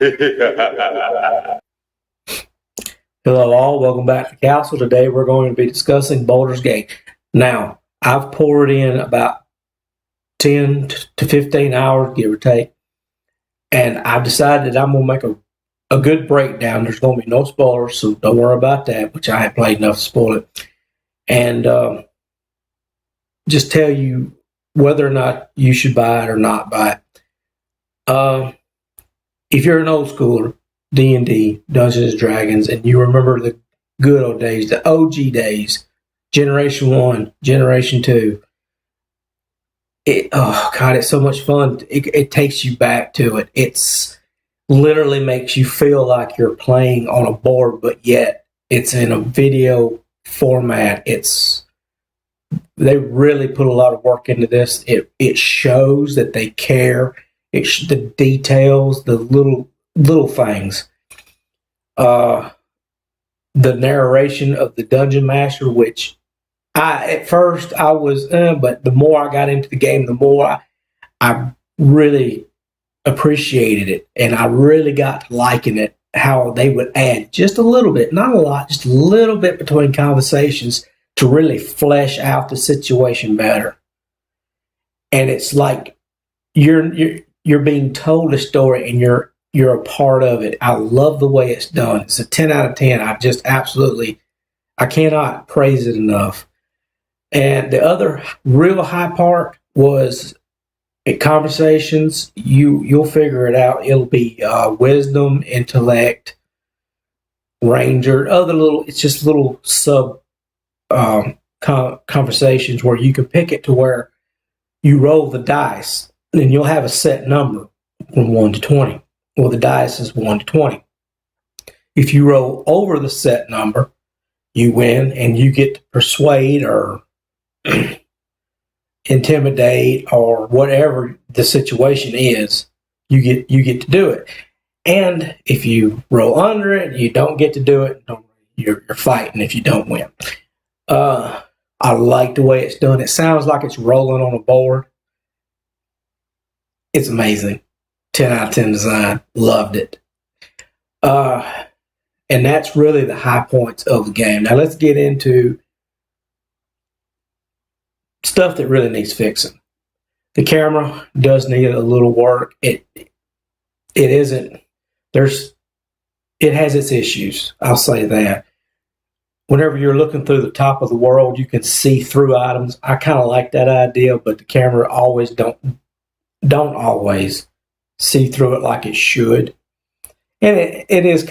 Hello all, welcome back to Castle. Today we're going to be discussing Baldur's Gate. Now, I've poured in about 10 to 15 hours, give or take, and I've decided I'm going to make a good breakdown. There's going to be no spoilers, so don't worry about that, which I have played enough to spoil it. And just tell you whether or not you should buy it or not buy it. If you're an old schooler, D&D, Dungeons and Dragons, and you remember the good old days, the OG days, Generation 1, Generation 2, it's so much fun. It takes you back to it. It's literally makes you feel like you're playing on a board, but yet it's in a video format. They really put a lot of work into this. It shows that they care. The details, the little things. The narration of the dungeon master, which at first I was, but the more I got into the game, the more I really appreciated it, and I really got liking it. How they would add just a little bit, not a lot, just a little bit between conversations to really flesh out the situation better. And it's like you're being told a story, and you're a part of it. I love the way it's done. It's a 10 out of 10. I cannot praise it enough. And the other real high part was in conversations. You'll figure it out. It'll be wisdom, intellect, ranger, it's just little sub conversations where you can pick it to where you roll the dice and you'll have a set number from 1 to 20. Well, the dice is 1 to 20. If you roll over the set number, you win, and you get to persuade or intimidate or whatever the situation is. You get to do it. And if you roll under it, you don't get to do it. You're fighting if you don't win. I like the way it's done. It sounds like it's rolling on a board. It's amazing. 10 out of 10 design. Loved it. And that's really the high points of the game. Now let's get into stuff that really needs fixing. The camera does need a little work. It has its issues. I'll say that. Whenever you're looking through the top of the world, you can see through items. I kind of like that idea, but the camera always don't always see through it like it should. And it's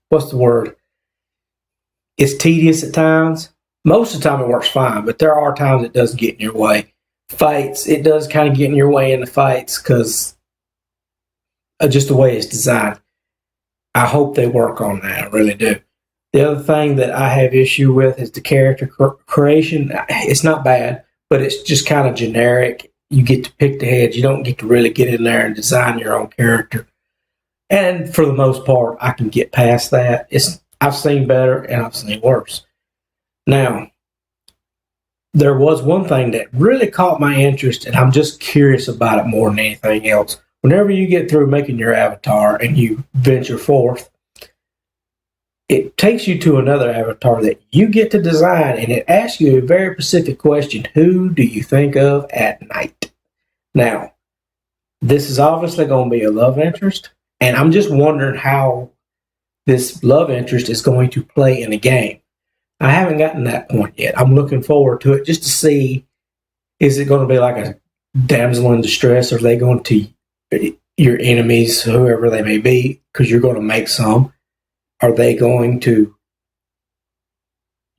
what's the word? It's tedious at times. Most of the time it works fine, but there are times it does get in your way. Fights, it does kind of get in your way in the fights because of just the way it's designed. I hope they work on that. I really do. The other thing that I have issue with is the character creation. It's not bad, but it's just kind of generic. You get to pick the heads. You don't get to really get in there and design your own character. And for the most part, I can get past that. I've seen better and I've seen worse. Now, there was one thing that really caught my interest, and I'm just curious about it more than anything else. Whenever you get through making your avatar and you venture forth, it takes you to another avatar that you get to design, and it asks you a very specific question. Who do you think of at night? Now, this is obviously going to be a love interest, and I'm just wondering how this love interest is going to play in the game. I haven't gotten that point yet. I'm looking forward to it just to see, is it going to be like a damsel in distress, or are they going to your enemies, whoever they may be, because you're going to make some? Are they going to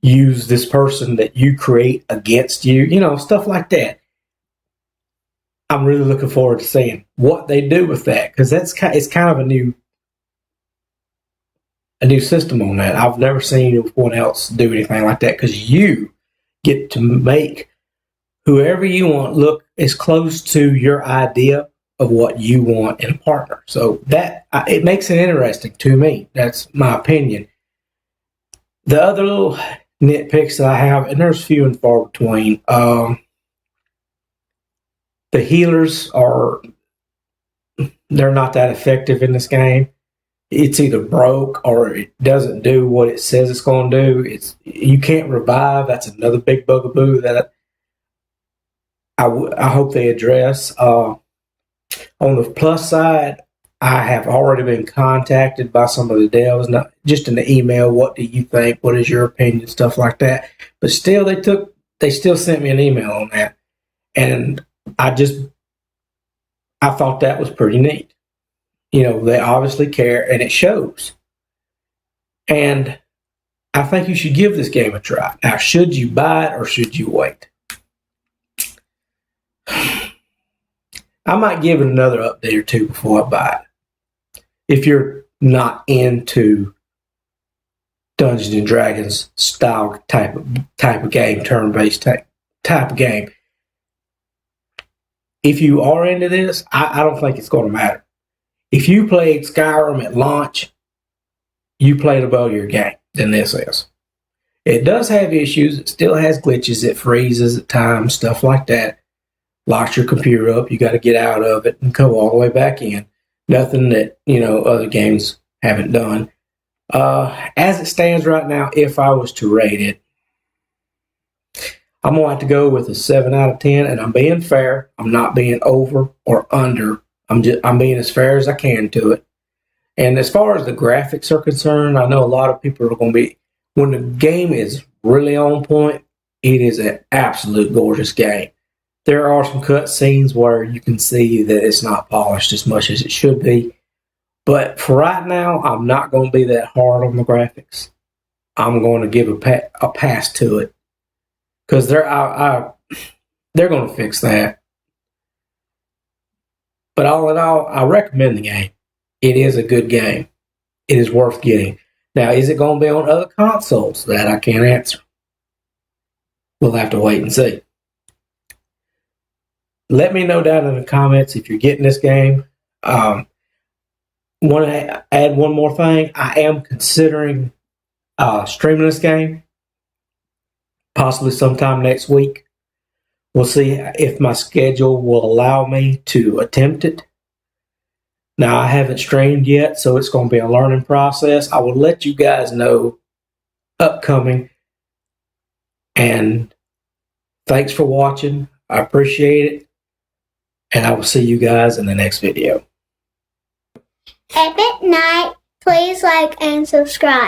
use this person that you create against you? Stuff like that. I'm really looking forward to seeing what they do with that, because it's kind of a new system on that. I've never seen anyone else do anything like that, because you get to make whoever you want look as close to your idea of what you want in a partner. So that it makes it interesting to me. That's my opinion. The other little nitpicks that I have, and there's few and far between. The healers are they're not that effective in this game. It's either broke or it doesn't do what it says it's going to do. You can't revive. That's another big bugaboo that I hope they address. On the plus side, I have already been contacted by some of the devs, not just in the email. What do you think? What is your opinion? Stuff like that. But still, they still sent me an email on that, and I thought that was pretty neat. They obviously care, and it shows. And I think you should give this game a try. Now, should you buy it or should you wait? I might give it another update or two before I buy it. If you're not into Dungeons and Dragons style type of game, turn-based type of game. If you are into this, I don't think it's going to matter. If you played Skyrim at launch, you played a buggier game than this is. It does have issues. It still has glitches. It freezes at times, stuff like that. Locks your computer up. You got to get out of it and go all the way back in. Nothing that, other games haven't done. As it stands right now, if I was to rate it, I'm going to have to go with a 7 out of 10, and I'm being fair. I'm not being over or under. I'm being as fair as I can to it. And as far as the graphics are concerned, I know a lot of people are going to be, when the game is really on point, it is an absolute gorgeous game. There are some cut scenes where you can see that it's not polished as much as it should be. But for right now, I'm not going to be that hard on the graphics. I'm going to give a pass to it. Because they're going to fix that. But all in all, I recommend the game. It is a good game. It is worth getting. Now, is it going to be on other consoles? That I can't answer. We'll have to wait and see. Let me know down in the comments if you're getting this game. Want to add one more thing? I am considering streaming this game, possibly sometime next week. We'll see if my schedule will allow me to attempt it. Now, I haven't streamed yet, so it's going to be a learning process. I will let you guys know upcoming. And thanks for watching. I appreciate it. And I will see you guys in the next video. Epic Night, please like and subscribe.